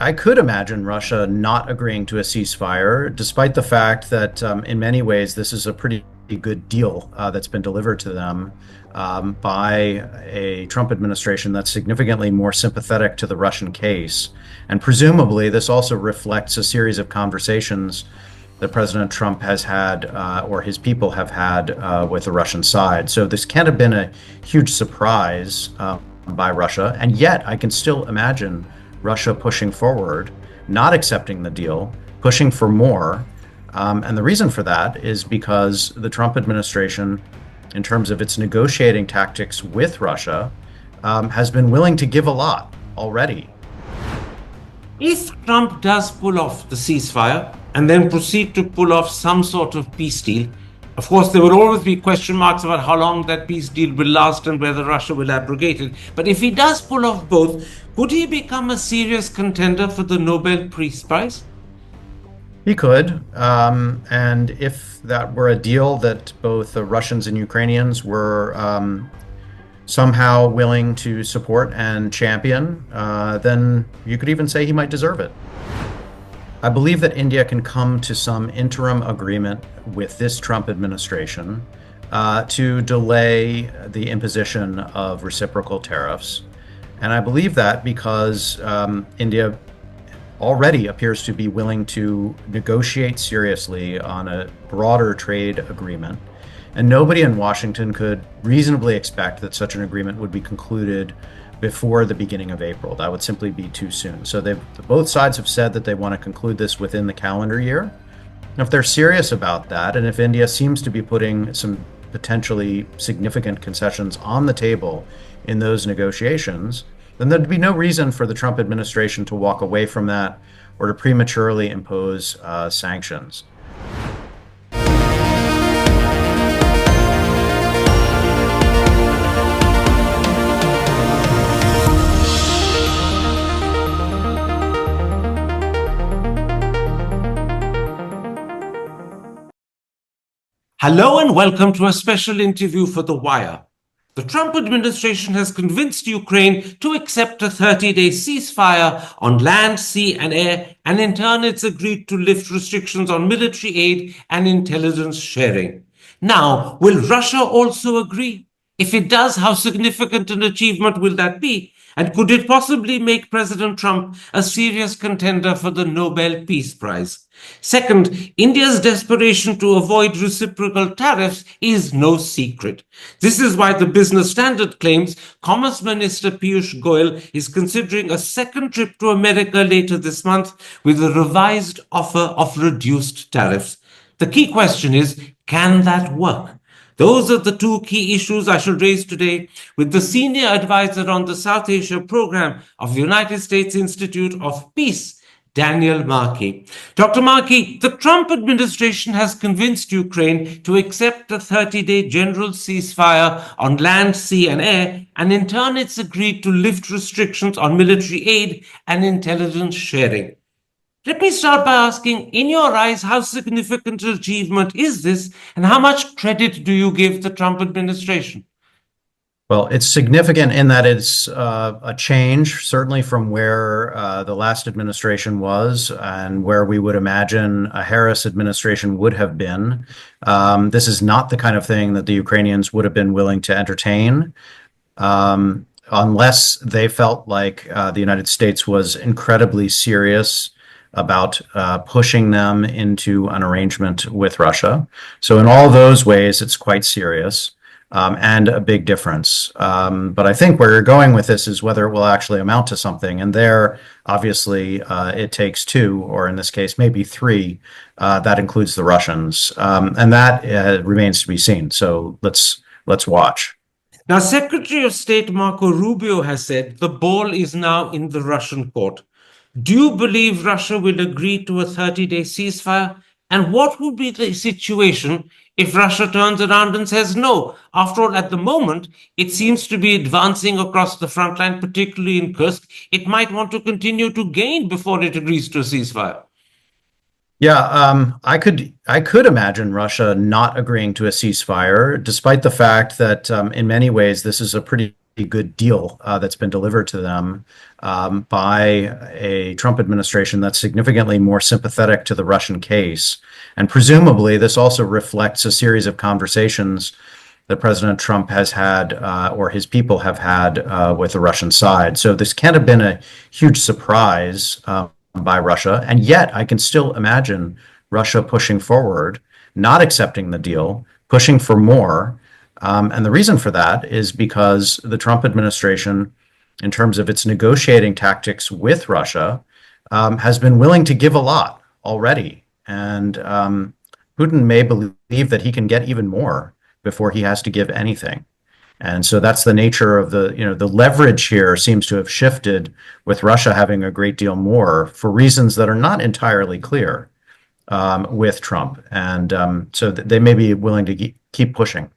I could imagine Russia not agreeing to a ceasefire, despite the fact that in many ways this is a pretty good deal that's been delivered to them by a Trump administration that's significantly more sympathetic to the Russian case. And presumably, this also reflects a series of conversations that President Trump has had or his people have had with the Russian side. So this can't have been a huge surprise by Russia. And yet, I can still imagine Russia pushing forward, not accepting the deal, pushing for more. And the reason for that is because the Trump administration, in terms of its negotiating tactics with Russia, has been willing to give a lot already. If Trump does pull off the ceasefire and then proceed to pull off some sort of peace deal, of course, there will always be question marks about how long that peace deal will last and whether Russia will abrogate it. But if he does pull off both, could he become a serious contender for the Nobel Peace Prize? He could. And if that were a deal that both the Russians and Ukrainians were somehow willing to support and champion, then you could even say he might deserve it. I believe that India can come to some interim agreement with this Trump administration to delay the imposition of reciprocal tariffs. And I believe that because India already appears to be willing to negotiate seriously on a broader trade agreement. And nobody in Washington could reasonably expect that such an agreement would be concluded before the beginning of April. That would simply be too soon. So both sides have said that they want to conclude this within the calendar year. If they're serious about that, and if India seems to be putting some potentially significant concessions on the table in those negotiations, then there'd be no reason for the Trump administration to walk away from that or to prematurely impose sanctions. Hello and welcome to a special interview for The Wire. The Trump administration has convinced Ukraine to accept a 30-day ceasefire on land, sea, and air, and in turn it's agreed to lift restrictions on military aid and intelligence sharing. Now, will Russia also agree? If it does, how significant an achievement will that be? And could it possibly make President Trump a serious contender for the Nobel Peace Prize? Second, India's desperation to avoid reciprocal tariffs is no secret. This is why the Business Standard claims Commerce Minister Piyush Goyal is considering a second trip to America later this month with a revised offer of reduced tariffs. The key question is, can that work? Those are the two key issues I shall raise today with the senior advisor on the South Asia program of the United States Institute of Peace, Daniel Markey. Dr. Markey, the Trump administration has convinced Ukraine to accept a 30-day general ceasefire on land, sea, and air, and in turn it's agreed to lift restrictions on military aid and intelligence sharing. Let me start by asking, in your eyes, how significant an achievement is this, and how much credit do you give the Trump administration? Well, it's significant in that it's a change, certainly from where the last administration was and where we would imagine a Harris administration would have been. This is not the kind of thing that the Ukrainians would have been willing to entertain unless they felt like the United States was incredibly serious about pushing them into an arrangement with Russia. So in all those ways, it's quite serious and a big difference. But I think where you're going with this is whether it will actually amount to something. And there, obviously, it takes two, or in this case, maybe three. That includes the Russians. And that remains to be seen. So let's watch. Now, Secretary of State Marco Rubio has said the ball is now in the Russian court. Do you believe Russia will agree to a 30-day ceasefire? And what would be the situation if Russia turns around and says no? After all, at the moment, it seems to be advancing across the front line, particularly in Kursk. It might want to continue to gain before it agrees to a ceasefire. Yeah, I could imagine Russia not agreeing to a ceasefire, despite the fact that in many ways this is a pretty good deal that's been delivered to them by a Trump administration that's significantly more sympathetic to the Russian case. And presumably, this also reflects a series of conversations that President Trump has had or his people have had with the Russian side. So this can't have been a huge surprise by Russia. And yet, I can still imagine Russia pushing forward, not accepting the deal, pushing for more. And the reason for that is because the Trump administration, in terms of its negotiating tactics with Russia, has been willing to give a lot already. And Putin may believe that he can get even more before he has to give anything. And so that's the nature of the leverage here seems to have shifted with Russia having a great deal more for reasons that are not entirely clear with Trump. And so they may be willing to keep pushing.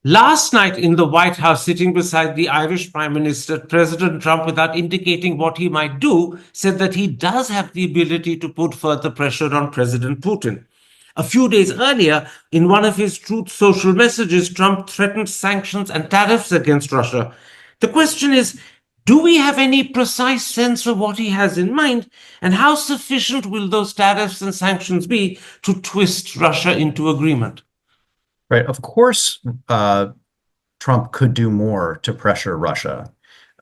Last night in the White House, sitting beside the Irish Prime Minister, President Trump, without indicating what he might do, said that he does have the ability to put further pressure on President Putin. A few days earlier, in one of his Truth Social messages, Trump threatened sanctions and tariffs against Russia. The question is, do we have any precise sense of what he has in mind, and how sufficient will those tariffs and sanctions be to twist Russia into agreement? Right. Of course, Trump could do more to pressure Russia.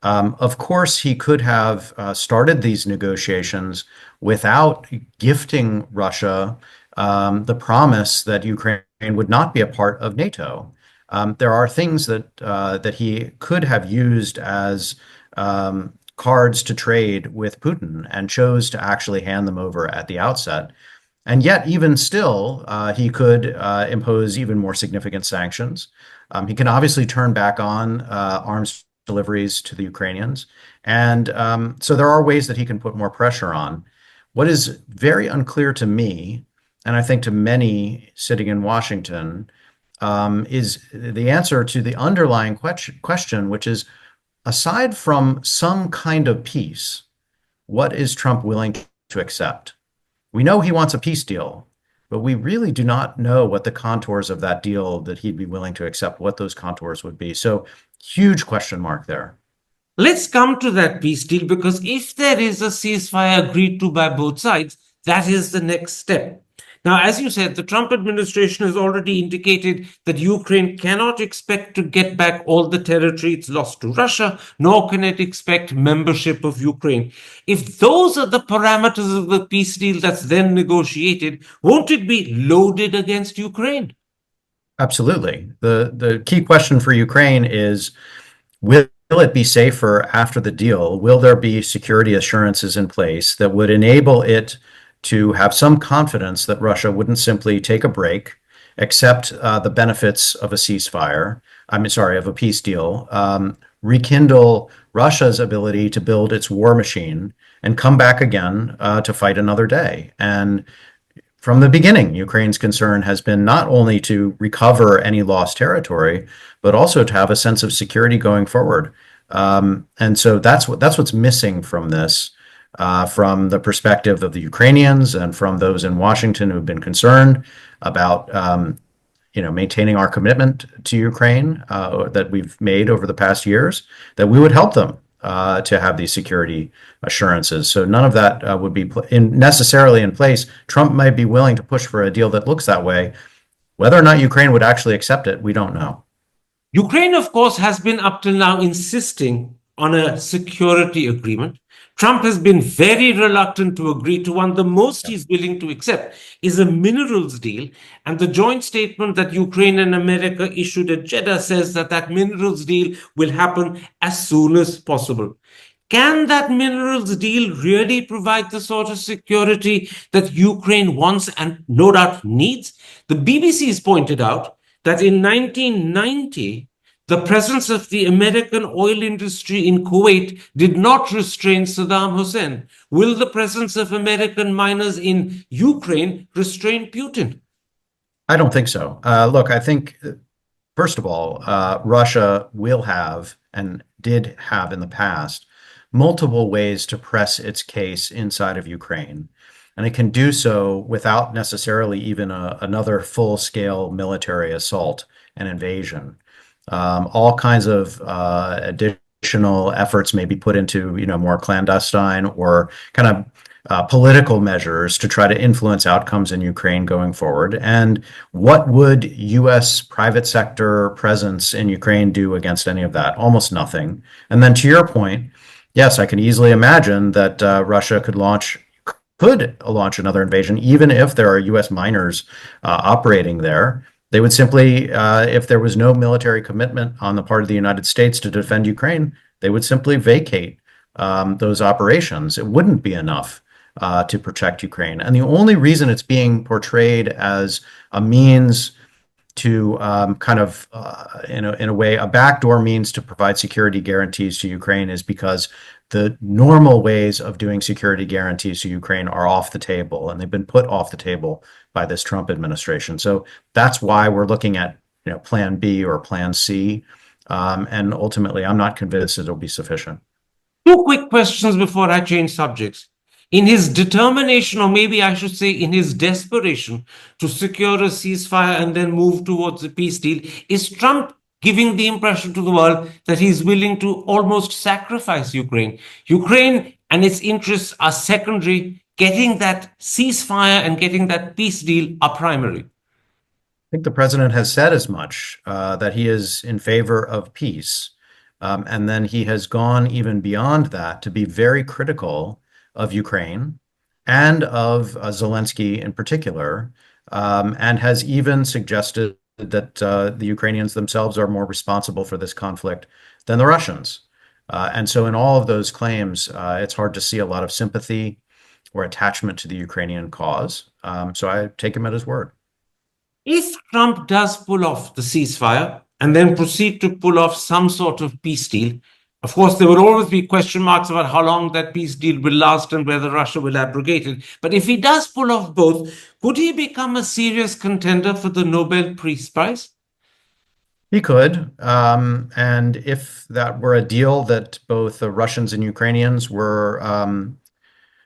Of course, he could have started these negotiations without gifting Russia the promise that Ukraine would not be a part of NATO. There are things that he could have used as cards to trade with Putin and chose to actually hand them over at the outset. And yet, even still, he could impose even more significant sanctions. He can obviously turn back on arms deliveries to the Ukrainians. And so there are ways that he can put more pressure on. What is very unclear to me, and I think to many sitting in Washington, is the answer to the underlying question, which is aside from some kind of peace, what is Trump willing to accept? We know he wants a peace deal, but we really do not know what the contours of that deal that he'd be willing to accept, what those contours would be. So, huge question mark there. Let's come to that peace deal, because if there is a ceasefire agreed to by both sides, that is the next step. Now, as you said, the Trump administration has already indicated that Ukraine cannot expect to get back all the territory it's lost to Russia, nor can it expect membership of Ukraine. If those are the parameters of the peace deal that's then negotiated, won't it be loaded against Ukraine? Absolutely. The key question for Ukraine is will it be safer after the deal? Will there be security assurances in place that would enable it to have some confidence that Russia wouldn't simply take a break, accept the benefits of a ceasefire, of a peace deal, rekindle Russia's ability to build its war machine and come back again to fight another day? And from the beginning, Ukraine's concern has been not only to recover any lost territory, but also to have a sense of security going forward. And so that's what's missing from this, from the perspective of the Ukrainians and from those in Washington who have been concerned about maintaining our commitment to Ukraine that we've made over the past years, that we would help them to have these security assurances. So none of that would be necessarily in place. Trump might be willing to push for a deal that looks that way. Whether or not Ukraine would actually accept it, we don't know. Ukraine, of course, has been up till now insisting on a security agreement. Trump has been very reluctant to agree to one. The most he's willing to accept is a minerals deal. And the joint statement that Ukraine and America issued at Jeddah says that that minerals deal will happen as soon as possible. Can that minerals deal really provide the sort of security that Ukraine wants and no doubt needs? The BBC has pointed out that in 1990, the presence of the American oil industry in Kuwait did not restrain Saddam Hussein. Will the presence of American miners in Ukraine restrain Putin? I don't think so. Look, I think, first of all, Russia will have and did have in the past multiple ways to press its case inside of Ukraine. And it can do so without necessarily even another full-scale military assault and invasion. All kinds of additional efforts may be put into, more clandestine or kind of political measures to try to influence outcomes in Ukraine going forward. And what would U.S. private sector presence in Ukraine do against any of that? Almost nothing. And then to your point, yes, I can easily imagine that Russia could launch another invasion, even if there are U.S. miners operating there. They would simply, if there was no military commitment on the part of the United States to defend Ukraine, they would simply vacate those operations. It wouldn't be enough to protect Ukraine. And the only reason it's being portrayed as a means to kind of, in a way, a backdoor means to provide security guarantees to Ukraine is because the normal ways of doing security guarantees to Ukraine are off the table, and they've been put off the table by this Trump administration. So that's why we're looking at, Plan B or Plan C, and ultimately, I'm not convinced it'll be sufficient. Two quick questions before I change subjects. In his determination, or maybe I should say in his desperation to secure a ceasefire and then move towards a peace deal, is Trump giving the impression to the world that he's willing to almost sacrifice Ukraine? Ukraine and its interests are secondary. Getting that ceasefire and getting that peace deal are primary. I think the president has said as much, that he is in favor of peace. And then he has gone even beyond that to be very critical of Ukraine and of Zelensky in particular, and has even suggested that the Ukrainians themselves are more responsible for this conflict than the Russians. And so in all of those claims, it's hard to see a lot of sympathy or attachment to the Ukrainian cause. So I take him at his word. If Trump does pull off the ceasefire and then proceed to pull off some sort of peace deal, of course, there will always be question marks about how long that peace deal will last and whether Russia will abrogate it. But if he does pull off both, could he become a serious contender for the Nobel Peace Prize? He could. And if that were a deal that both the Russians and Ukrainians were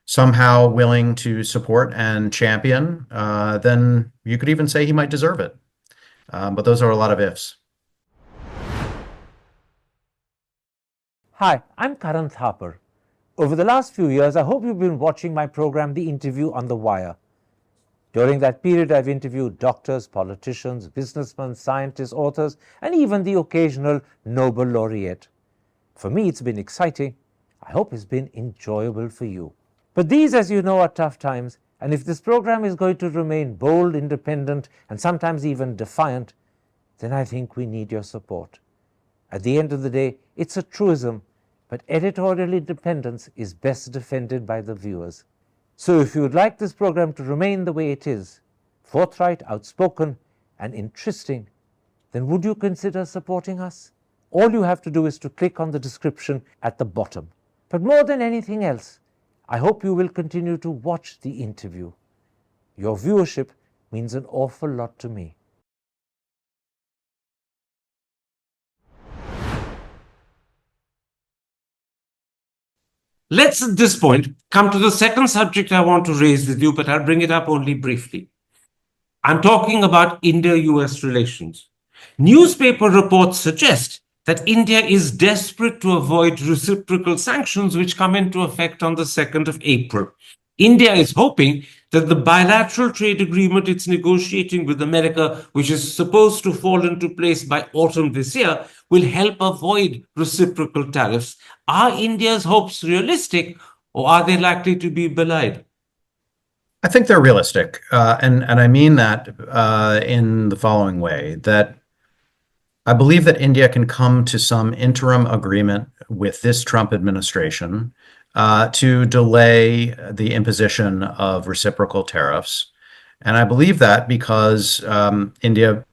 somehow willing to support and champion, then you could even say he might deserve it. But those are a lot of ifs. Hi, I'm Karan Thapar. Over the last few years, I hope you've been watching my program, The Interview on the Wire. During that period, I've interviewed doctors, politicians, businessmen, scientists, authors, and even the occasional Nobel laureate. For me, it's been exciting. I hope it's been enjoyable for you. But these, as you know, are tough times, and if this program is going to remain bold, independent, and sometimes even defiant, then I think we need your support. At the end of the day, it's a truism, but editorial independence is best defended by the viewers. So if you would like this program to remain the way it is, forthright, outspoken, and interesting, then would you consider supporting us? All you have to do is to click on the description at the bottom. But more than anything else, I hope you will continue to watch the interview. Your viewership means an awful lot to me. Let's, at this point, come to the second subject I want to raise with you, but I'll bring it up only briefly. I'm talking about India-US relations. Newspaper reports suggest that India is desperate to avoid reciprocal sanctions, which come into effect on the 2nd of April. India is hoping that the bilateral trade agreement it's negotiating with America, which is supposed to fall into place by autumn this year, will help avoid reciprocal tariffs. Are India's hopes realistic, or are they likely to be belied? I think they're realistic. And I mean that in the following way, that I believe that India can come to some interim agreement with this Trump administration to delay the imposition of reciprocal tariffs. And I believe that because India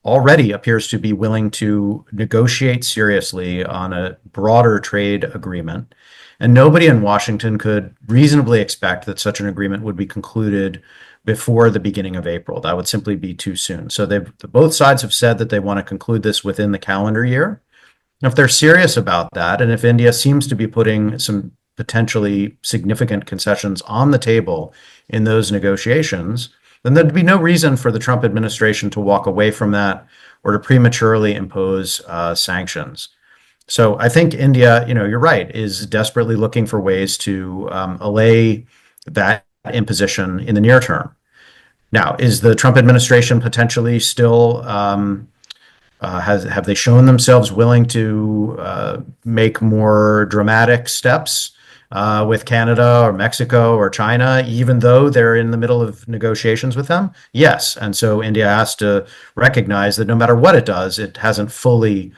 already appears to be willing to negotiate seriously on a broader trade agreement. And nobody in Washington could reasonably expect that such an agreement would be concluded before the beginning of April. That would simply be too soon. So both sides have said that they want to conclude this within the calendar year. If they're serious about that, and if India seems to be putting some potentially significant concessions on the table in those negotiations, then there'd be no reason for the Trump administration to walk away from that or to prematurely impose sanctions. So I think India, you're right, is desperately looking for ways to allay that imposition in the near term. Now, is the Trump administration potentially still have they shown themselves willing to make more dramatic steps with Canada or Mexico or China, even though they're in the middle of negotiations with them? Yes. And so India has to recognize that no matter what it does, it hasn't fully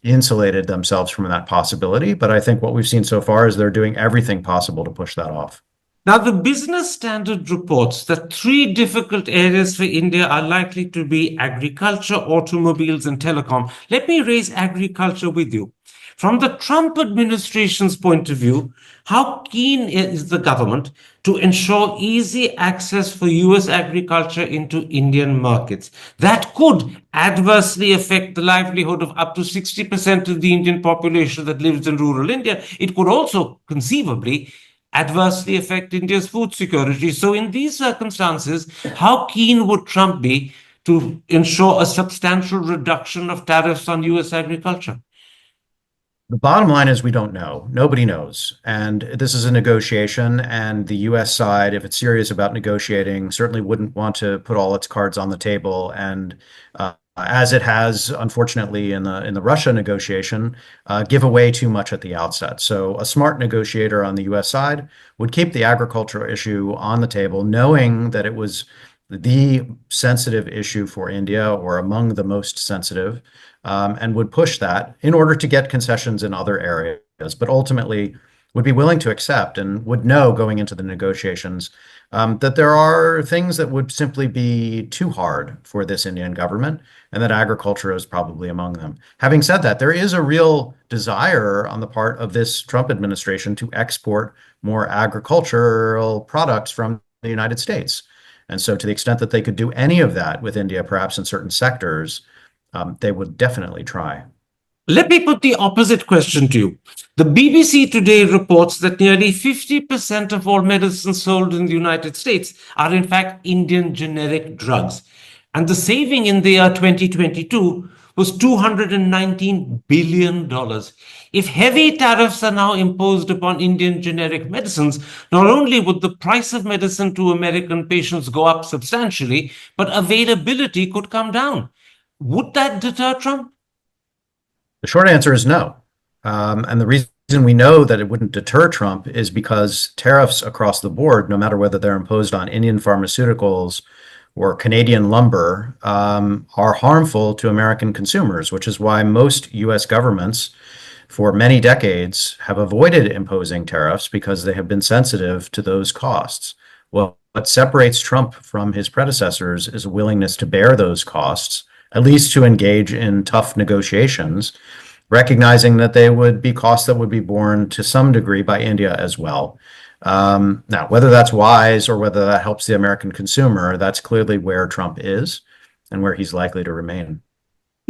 insulated themselves from that possibility. But I think what we've seen so far is they're doing everything possible to push that off. Now, the Business Standard reports that three difficult areas for India are likely to be agriculture, automobiles, and telecom. Let me raise agriculture with you. From the Trump administration's point of view, how keen is the government to ensure easy access for US agriculture into Indian markets? That could adversely affect the livelihood of up to 60% of the Indian population that lives in rural India. It could also conceivably adversely affect India's food security. So in these circumstances, how keen would Trump be to ensure a substantial reduction of tariffs on US agriculture? The bottom line is we don't know. Nobody knows. And this is a negotiation, and the US side, if it's serious about negotiating, certainly wouldn't want to put all its cards on the table. And as it has, unfortunately, in the Russia negotiation, give away too much at the outset. So a smart negotiator on the US side would keep the agricultural issue on the table, knowing that it was the sensitive issue for India, or among the most sensitive, and would push that in order to get concessions in other areas, but ultimately would be willing to accept and would know going into the negotiations that there are things that would simply be too hard for this Indian government, and that agriculture is probably among them. Having said that, there is a real desire on the part of this Trump administration to export more agricultural products from the United States. And so to the extent that they could do any of that with India, perhaps in certain sectors, they would definitely try. Let me put the opposite question to you. The BBC today reports that nearly 50% of all medicines sold in the United States are in fact Indian generic drugs. And the saving in the year 2022 was $219 billion. If heavy tariffs are now imposed upon Indian generic medicines, not only would the price of medicine to American patients go up substantially, but availability could come down. Would that deter Trump? The short answer is no. And the reason we know that it wouldn't deter Trump is because tariffs across the board, no matter whether they're imposed on Indian pharmaceuticals or Canadian lumber, are harmful to American consumers, which is why most US governments for many decades have avoided imposing tariffs, because they have been sensitive to those costs. Well, what separates Trump from his predecessors is a willingness to bear those costs, at least to engage in tough negotiations, recognizing that they would be costs that would be borne to some degree by India as well. Now, whether that's wise or whether that helps the American consumer, that's clearly where Trump is and where he's likely to remain.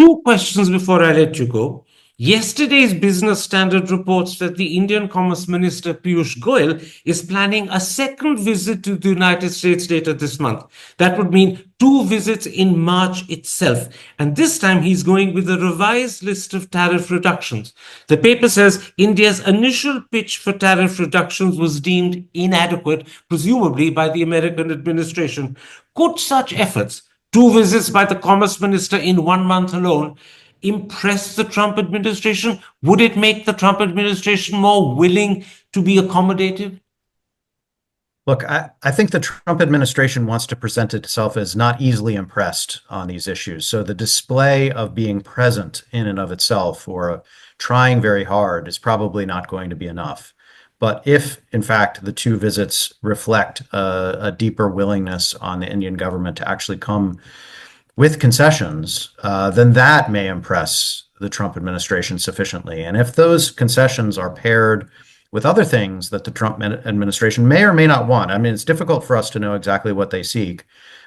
Two questions before I let you go. Yesterday's Business Standard reports that the Indian Commerce Minister Piyush Goyal is planning a second visit to the United States later this month. That would mean 2 visits in March itself. And this time he's going with a revised list of tariff reductions. The paper says India's initial pitch for tariff reductions was deemed inadequate, presumably by the American administration. Could such efforts, 2 visits by the Commerce Minister in 1 month alone, impress the Trump administration? Would it make the Trump administration more willing to be accommodative? Look, I think the Trump administration wants to present itself as not easily impressed on these issues. So the display of being present in and of itself, or trying very hard, is probably not going to be enough. But if, in fact, the 2 visits reflect a deeper willingness on the Indian government to actually come with concessions, then that may impress the Trump administration sufficiently. And if those concessions are paired with other things that the Trump administration may or may not want, I mean, it's difficult for us to know exactly what they seek,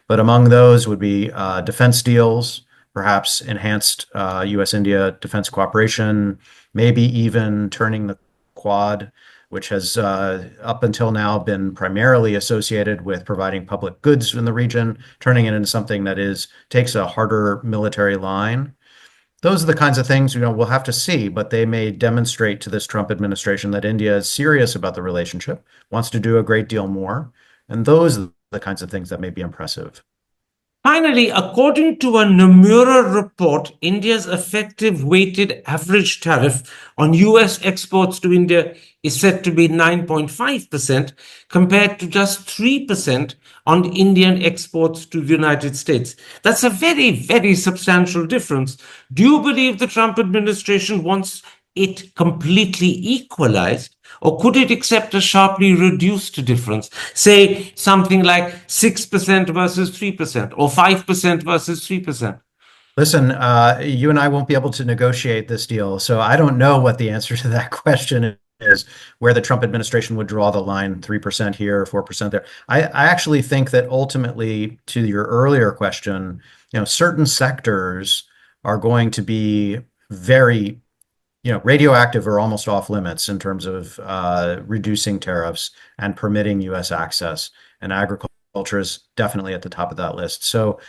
but among those would be defense deals, perhaps enhanced US-India defense cooperation, maybe even turning the Quad which has up until now been primarily associated with providing public goods in the region, turning it into something that takes a harder military line. Those are the kinds of things, we'll have to see, but they may demonstrate to this Trump administration that India is serious about the relationship, wants to do a great deal more. And those are the kinds of things that may be impressive. Finally, according to a Nomura report, India's effective weighted average tariff on US exports to India is set to be 9.5% compared to just 3% on Indian exports to the United States. That's a very, very substantial difference. Do you believe the Trump administration wants it completely equalized, or could it accept a sharply reduced difference, say something like 6% versus 3% or 5% versus 3%? Listen, you and I won't be able to negotiate this deal, so I don't know what the answer to that question is, where the Trump administration would draw the line, 3% here, 4% there. I actually think that ultimately, to your earlier question, certain sectors are going to be very radioactive or almost off limits in terms of reducing tariffs and permitting U.S. access. And agriculture is definitely at the top of that list. So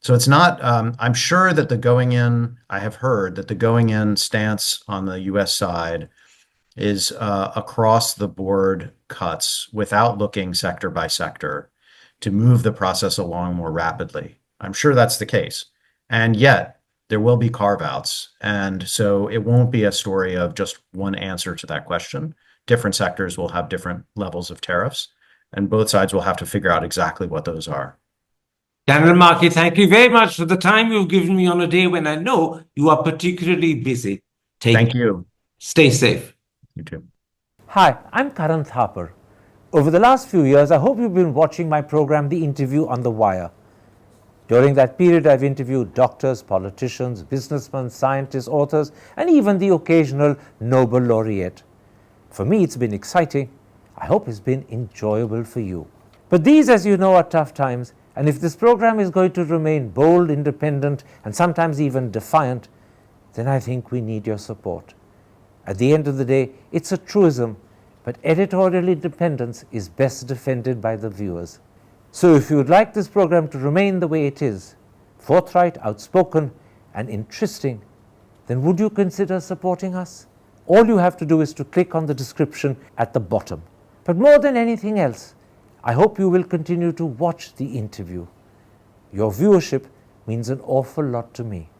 it's not, I'm sure that I have heard that the going in stance on the U.S. side is across the board cuts without looking sector by sector to move the process along more rapidly. I'm sure that's the case. And yet, there will be carve-outs. And so it won't be a story of just one answer to that question. Different sectors will have different levels of tariffs, and both sides will have to figure out exactly what those are. Daniel Markey, thank you very much for the time you've given me on a day when I know you are particularly busy. Thank you. Stay safe. You too. Hi, I'm Karan Thapar. Over the last few years, I hope you've been watching my program, The Interview on the Wire. During that period, I've interviewed doctors, politicians, businessmen, scientists, authors, and even the occasional Nobel laureate. For me, it's been exciting. I hope it's been enjoyable for you. But these, as you know, are tough times, and if this program is going to remain bold, independent, and sometimes even defiant, then I think we need your support. At the end of the day, it's a truism, but editorial independence is best defended by the viewers. So if you would like this program to remain the way it is, forthright, outspoken, and interesting, then would you consider supporting us? All you have to do is to click on the description at the bottom. But more than anything else, I hope you will continue to watch The Interview. Your viewership means an awful lot to me.